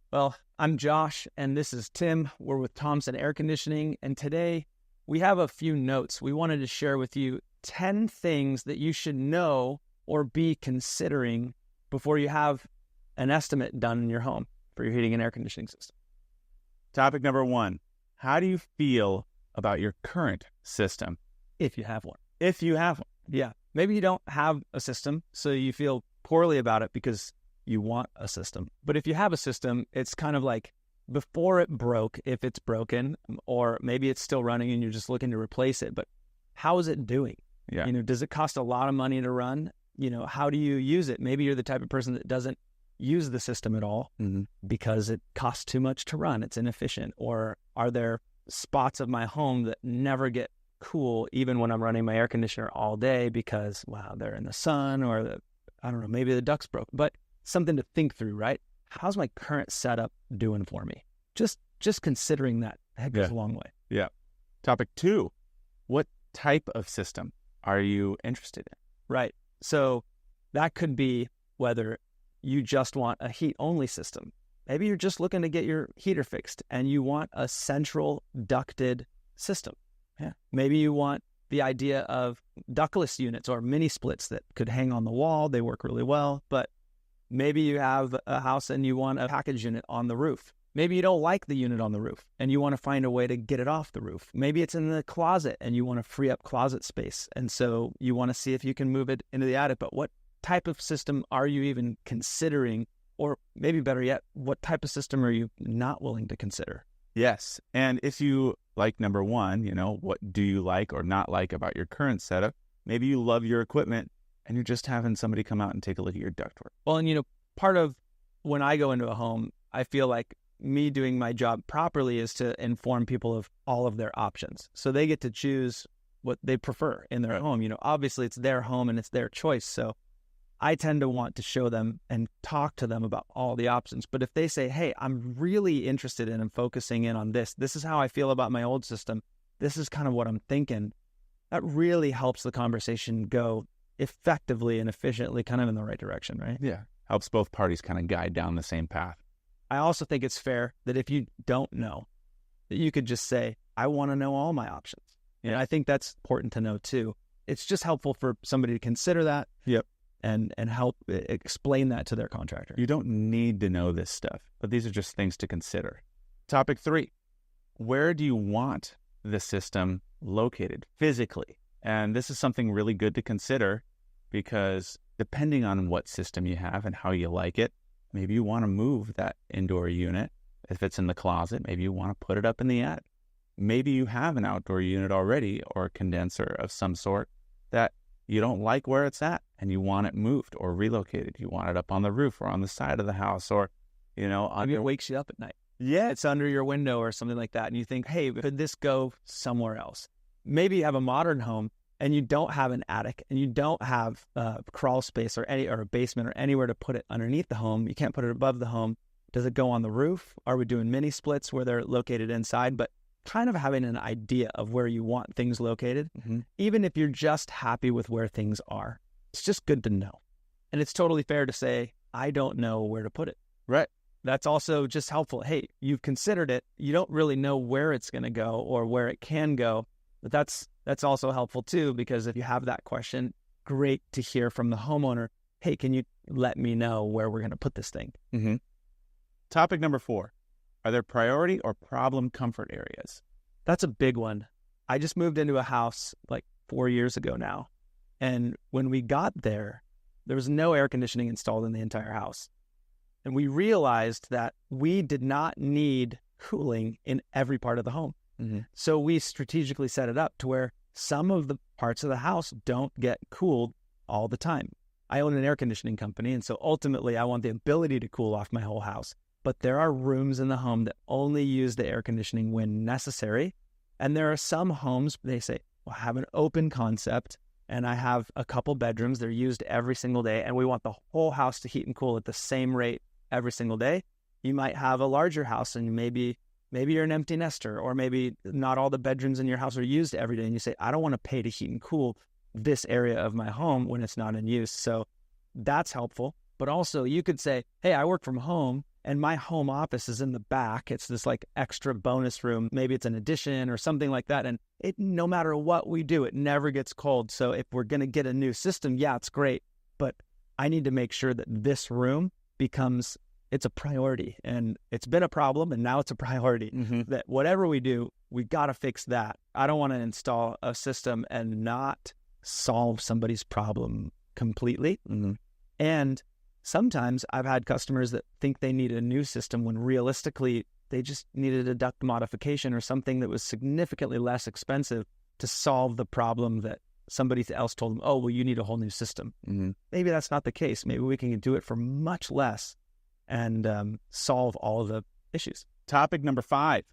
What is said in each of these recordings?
Well, I'm Josh, and this is Tim. We're with Thomson Air Conditioning, and today we have a few notes. We wanted to share with you 10 things that you should know or be considering before you have an estimate done in your home for your heating and air conditioning system. Topic number 1, how do you feel about your current system? If you have one. If you have one. Yeah. Maybe you don't have a system, so you feel poorly about it because you want a system. But if you have a system, it's kind of like before it broke, if it's broken, or maybe it's still running and you're just looking to replace it. But how is it doing? Yeah. Does it cost a lot of money to run? How do you use it? Maybe you're the type of person that doesn't use the system at all because it costs too much to run. It's inefficient. Or are there spots of my home that never get cool even when I'm running my air conditioner all day because, wow, they're in the sun, or I don't know, maybe the duct's broke. But something to think through, right? How's my current setup doing for me? Just considering that goes a long way. Yeah. Topic 2, what type of system are you interested in? Right. So that could be whether you just want a heat-only system. Maybe you're just looking to get your heater fixed and you want a central ducted system. Yeah. Maybe you want the idea of ductless units or mini splits that could hang on the wall. They work really well, but maybe you have a house and you want a package unit on the roof. Maybe you don't like the unit on the roof and you want to find a way to get it off the roof. Maybe it's in the closet and you want to free up closet space. And so you want to see if you can move it into the attic. But what type of system are you even considering? Or maybe better yet, what type of system are you not willing to consider? Yes. And if you like number 1, what do you like or not like about your current setup? Maybe you love your equipment and you're just having somebody come out and take a look at your ductwork. Well, and part of when I go into a home, I feel like me doing my job properly is to inform people of all of their options. So they get to choose what they prefer in their home. Obviously it's their home and it's their choice. So I tend to want to show them and talk to them about all the options. But if they say, hey, I'm really interested in and focusing in on this is how I feel about my old system, this is kind of what I'm thinking, that really helps the conversation go effectively and efficiently kind of in the right direction, right? Yeah. Helps both parties kind of guide down the same path. I also think it's fair that if you don't know, that you could just say, I want to know all my options. And I think that's important to know too. It's just helpful for somebody to consider that. Yep. And help explain that to their contractor. You don't need to know this stuff, but these are just things to consider. Topic 3, where do you want the system located physically? And this is something really good to consider because depending on what system you have and how you like it, maybe you want to move that indoor unit. If it's in the closet, maybe you want to put it up in the attic. Maybe you have an outdoor unit already or a condenser of some sort that you don't like where it's at and you want it moved or relocated. You want it up on the roof or on the side of the house or, maybe it wakes you up at night. Yeah. It's under your window or something like that. And you think, hey, could this go somewhere else? Maybe you have a modern home and you don't have an attic and you don't have crawl space or a basement or anywhere to put it underneath the home. You can't put it above the home. Does it go on the roof? Are we doing mini splits where they're located inside? But kind of having an idea of where you want things located, even if you're just happy with where things are, it's just good to know. And it's totally fair to say, I don't know where to put it. Right. That's also just helpful. Hey, you've considered it. You don't really know where it's going to go or where it can go. But that's also helpful too, because if you have that question, great to hear from the homeowner. Hey, can you let me know where we're going to put this thing? Topic number 4. Are there priority or problem comfort areas? That's a big one. I just moved into a house like 4 years ago now. And when we got there, there was no air conditioning installed in the entire house. And we realized that we did not need cooling in every part of the home. So we strategically set it up to where some of the parts of the house don't get cooled all the time. I own an air conditioning company, and so ultimately I want the ability to cool off my whole house. But there are rooms in the home that only use the air conditioning when necessary. And there are some homes, they say, well, I have an open concept and I have a couple bedrooms. They're used every single day and we want the whole house to heat and cool at the same rate every single day. You might have a larger house and maybe you're an empty nester, or maybe not all the bedrooms in your house are used every day. And you say, I don't want to pay to heat and cool this area of my home when it's not in use. So that's helpful. But also you could say, hey, I work from home and my home office is in the back. It's this like extra bonus room. Maybe it's an addition or something like that. And no matter what we do, it never gets cold. So if we're going to get a new system, yeah, it's great. But I need to make sure that this room it's a priority. And it's been a problem, and now it's a priority. That whatever we do, we got to fix that. I don't want to install a system and not solve somebody's problem completely. And sometimes I've had customers that think they need a new system when realistically they just needed a duct modification or something that was significantly less expensive to solve the problem that somebody else told them, oh, well, you need a whole new system. Maybe that's not the case. Maybe we can do it for much less and solve all of the issues. Topic number 5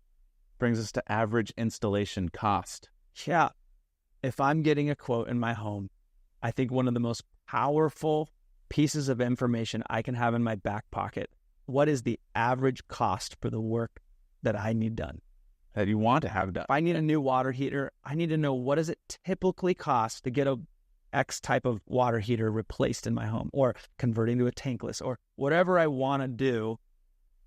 brings us to average installation cost. Yeah. If I'm getting a quote in my home, I think one of the most powerful pieces of information I can have in my back pocket, what is the average cost for the work that I need done? That you want to have done. If I need a new water heater, I need to know, what does it typically cost to get a X type of water heater replaced in my home, or converting to a tankless, or whatever I want to do.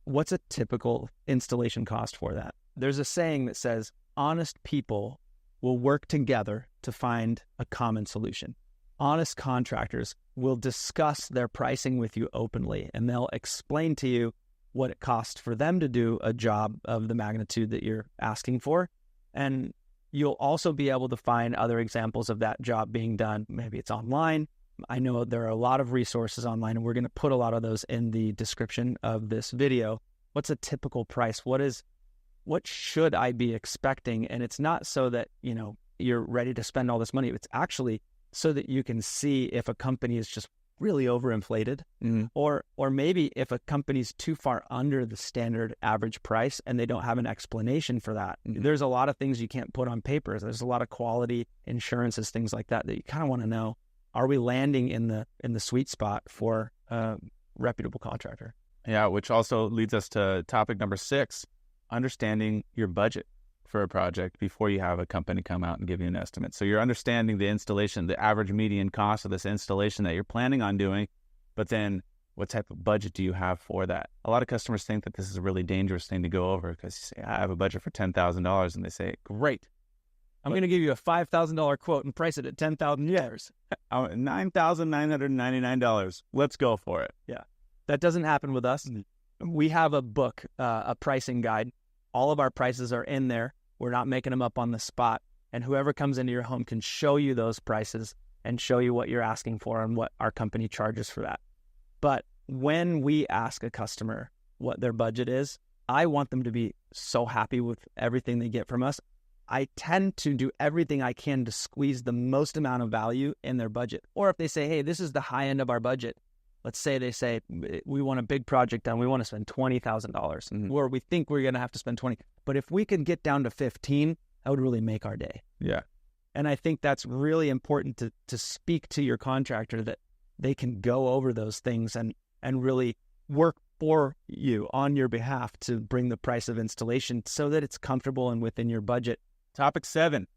What's a typical installation cost for that? There's a saying that says, honest people will work together to find a common solution. Honest contractors will discuss their pricing with you openly, and they'll explain to you what it costs for them to do a job of the magnitude that you're asking for. And you'll also be able to find other examples of that job being done. Maybe it's online. I know there are a lot of resources online, and we're going to put a lot of those in the description of this video. What's a typical price? What should I be expecting? And it's not so that, you're ready to spend all this money. It's actually so that you can see if a company is just really overinflated, or maybe if a company's too far under the standard average price and they don't have an explanation for that. There's a lot of things you can't put on paper. There's a lot of quality insurances, things like that you kind of want to know. Are we landing in the sweet spot for a reputable contractor? Yeah, which also leads us to topic number 6, understanding your budget for a project before you have a company come out and give you an estimate. So you're understanding the installation, the average median cost of this installation that you're planning on doing, but then what type of budget do you have for that? A lot of customers think that this is a really dangerous thing to go over, because you say, I have a budget for $10,000, and they say, great, I'm going to give you a $5,000 quote and price it at $10,000. $9,999. Let's go for it. Yeah. That doesn't happen with us. We have a book, a pricing guide. All of our prices are in there. We're not making them up on the spot. And whoever comes into your home can show you those prices and show you what you're asking for and what our company charges for that. But when we ask a customer what their budget is, I want them to be so happy with everything they get from us. I tend to do everything I can to squeeze the most amount of value in their budget. Or if they say, hey, this is the high end of our budget. Let's say they say, we want a big project done. We want to spend $20,000, or we think we're going to have to spend 20. But if we can get down to 15, that would really make our day. Yeah. And I think that's really important to speak to your contractor, that they can go over those things and really work for you on your behalf to bring the price of installation so that it's comfortable and within your budget. Topic 7,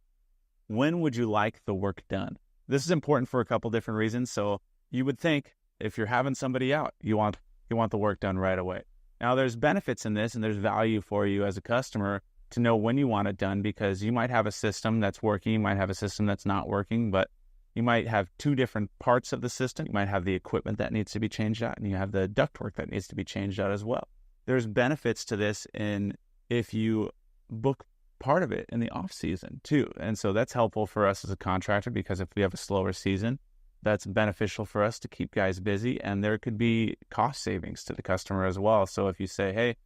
when would you like the work done? This is important for a couple different reasons. So you would think, if you're having somebody out, you want the work done right away. Now, there's benefits in this, and there's value for you as a customer to know when you want it done, because you might have a system that's working, you might have a system that's not working, but you might have 2 different parts of the system. You might have the equipment that needs to be changed out, and you have the ductwork that needs to be changed out as well. There's benefits to this in if you book part of it in the off season too. And so that's helpful for us as a contractor, because if we have a slower season, that's beneficial for us to keep guys busy, and there could be cost savings to the customer as well. So if you say, hey,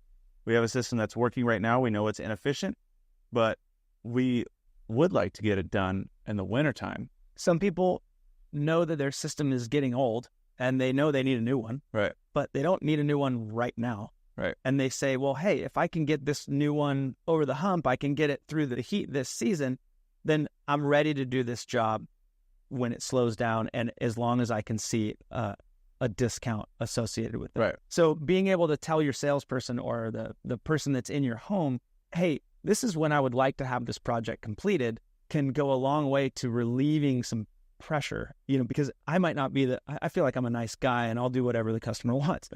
we have a system that's working right now, we know it's inefficient, but we would like to get it done in the wintertime. Some people know that their system is getting old, and they know they need a new one, right? But they don't need a new one right now. Right. And they say, well, hey, if I can get this new one over the hump, I can get it through the heat this season, then I'm ready to do this job when it slows down, and as long as I can see a discount associated with it. Right. So being able to tell your salesperson or the person that's in your home, hey, this is when I would like to have this project completed, can go a long way to relieving some pressure, because I might not be I feel like I'm a nice guy and I'll do whatever the customer wants.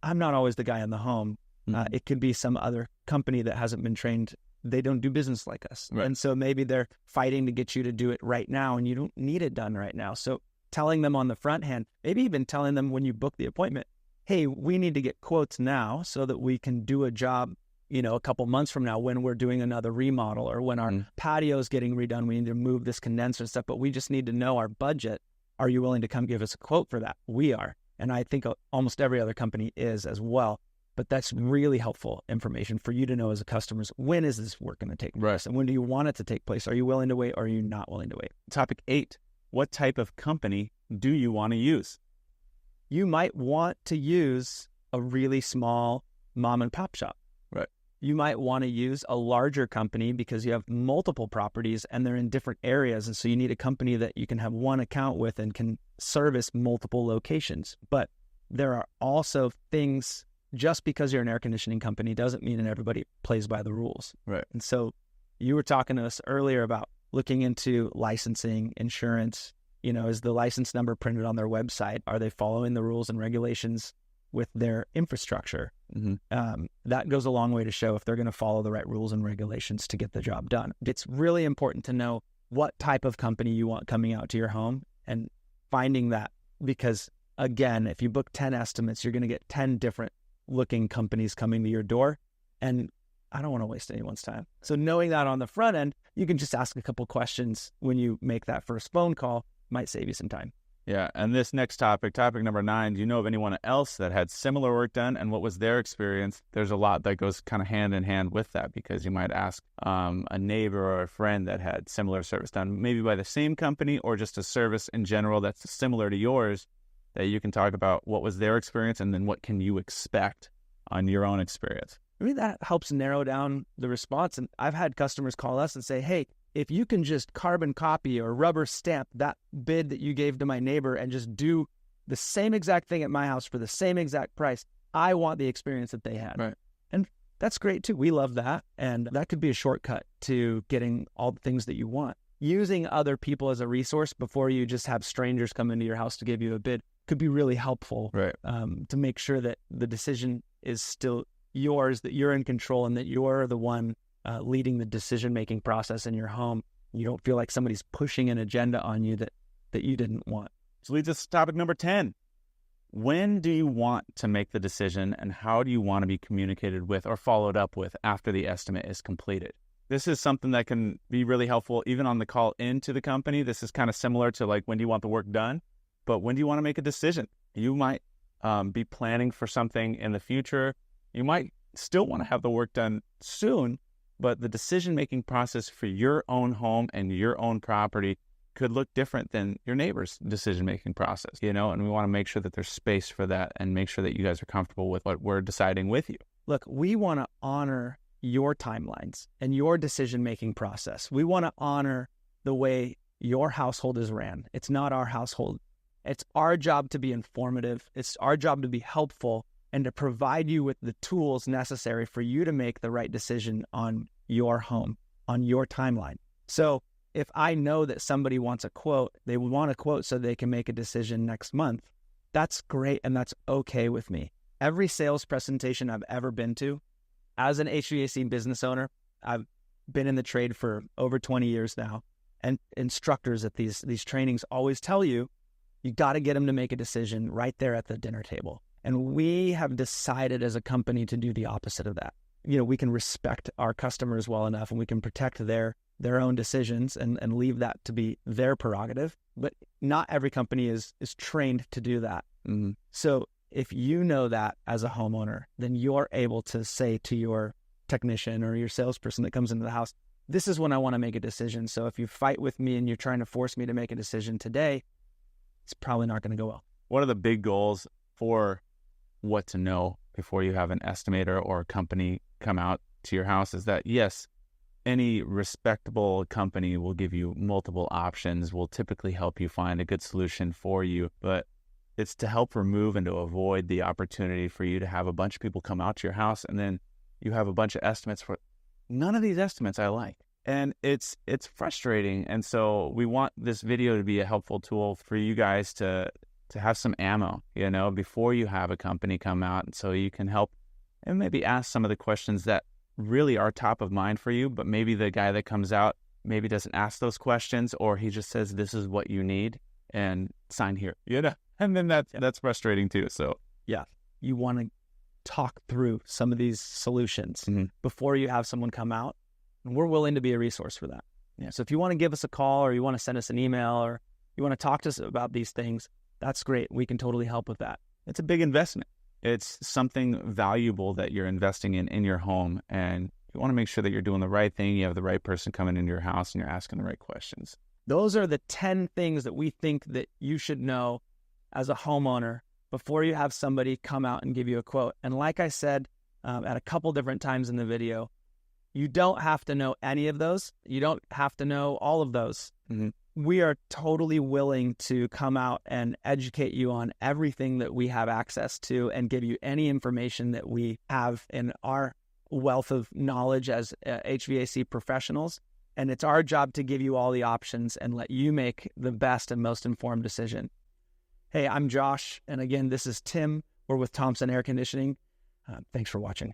I'm not always the guy in the home. It could be some other company that hasn't been trained. They don't do business like us. Right. And so maybe they're fighting to get you to do it right now, and you don't need it done right now. So telling them on the front hand, maybe even telling them when you book the appointment, hey, we need to get quotes now so that we can do a job, a couple months from now when we're doing another remodel, or when our patio is getting redone, we need to move this condenser and stuff, but we just need to know our budget. Are you willing to come give us a quote for that? We are. And I think almost every other company is as well. But that's really helpful information for you to know as a customer. When is this work going to take place? Right. And when do you want it to take place? Are you willing to wait, or are you not willing to wait? Topic 8, what type of company do you want to use? You might want to use a really small mom and pop shop. Right. You might want to use a larger company because you have multiple properties and they're in different areas. And so you need a company that you can have one account with and can service multiple locations. But there are also things, just because you're an air conditioning company doesn't mean that everybody plays by the rules. Right. And so you were talking to us earlier about looking into licensing, insurance. Is the license number printed on their website? Are they following the rules and regulations with their infrastructure? That goes a long way to show if they're going to follow the right rules and regulations to get the job done. It's really important to know what type of company you want coming out to your home and finding that, because again, if you book 10 estimates, you're going to get 10 different looking companies coming to your door, and I don't want to waste anyone's time. So knowing that on the front end, you can just ask a couple questions when you make that first phone call. Might save you some time. Yeah. And this next topic number 9, do you know of anyone else that had similar work done, and what was their experience? There's a lot that goes kind of hand in hand with that, because you might ask a neighbor or a friend that had similar service done, maybe by the same company, or just a service in general that's similar to yours, that you can talk about what was their experience and then what can you expect on your own experience. I mean, that helps narrow down the response. And I've had customers call us and say, hey, if you can just carbon copy or rubber stamp that bid that you gave to my neighbor and just do the same exact thing at my house for the same exact price, I want the experience that they had. Right. And that's great too. We love that. And that could be a shortcut to getting all the things that you want. Using other people as a resource before you just have strangers come into your house to give you a bid could be really helpful. Right. To make sure that the decision is still yours, that you're in control, and that you're the one leading the decision-making process in your home. You don't feel like somebody's pushing an agenda on you that you didn't want. So leads us to topic number 10. When do you want to make the decision, and how do you want to be communicated with or followed up with after the estimate is completed? This is something that can be really helpful even on the call into the company. This is kind of similar to like, when do you want the work done? But when do you want to make a decision? You might be planning for something in the future. You might still want to have the work done soon, but the decision-making process for your own home and your own property could look different than your neighbor's decision-making process, and we want to make sure that there's space for that and make sure that you guys are comfortable with what we're deciding with you. Look, we want to honor your timelines and your decision-making process. We want to honor the way your household is ran. It's not our household. It's our job to be informative. It's our job to be helpful and to provide you with the tools necessary for you to make the right decision on your home, on your timeline. So if I know that somebody wants a quote, they want a quote so they can make a decision next month, that's great and that's okay with me. Every sales presentation I've ever been to, as an HVAC business owner, I've been in the trade for over 20 years now, and instructors at these trainings always tell you, you got to get them to make a decision right there at the dinner table. And we have decided as a company to do the opposite of that. We can respect our customers well enough, and we can protect their own decisions and leave that to be their prerogative. But not every company is trained to do that. Mm-hmm. So if you know that as a homeowner, then you're able to say to your technician or your salesperson that comes into the house, this is when I want to make a decision. So if you fight with me and you're trying to force me to make a decision today, it's probably not going to go well. One of the big goals for what to know before you have an estimator or a company come out to your house is that, yes, any respectable company will give you multiple options, will typically help you find a good solution for you, but it's to help remove and to avoid the opportunity for you to have a bunch of people come out to your house and then you have a bunch of estimates for none of these estimates I like. And it's frustrating. And so we want this video to be a helpful tool for you guys to to have some ammo, before you have a company come out. And so you can help and maybe ask some of the questions that really are top of mind for you, but maybe the guy that comes out maybe doesn't ask those questions, or he just says, this is what you need and sign here, and then that's frustrating too. So yeah, you want to talk through some of these solutions before you have someone come out, and we're willing to be a resource for that. Yeah. So if you want to give us a call, or you want to send us an email, or you want to talk to us about these things, that's great. We can totally help with that. It's a big investment. It's something valuable that you're investing in your home, and you want to make sure that you're doing the right thing. You have the right person coming into your house, and you're asking the right questions. Those are the 10 things that we think that you should know as a homeowner before you have somebody come out and give you a quote. And like I said at a couple different times in the video, you don't have to know any of those. You don't have to know all of those. We are totally willing to come out and educate you on everything that we have access to, and give you any information that we have in our wealth of knowledge as HVAC professionals. And it's our job to give you all the options and let you make the best and most informed decision. Hey, I'm Josh. And again, this is Tim. We're with Thomson Air Conditioning. Thanks for watching.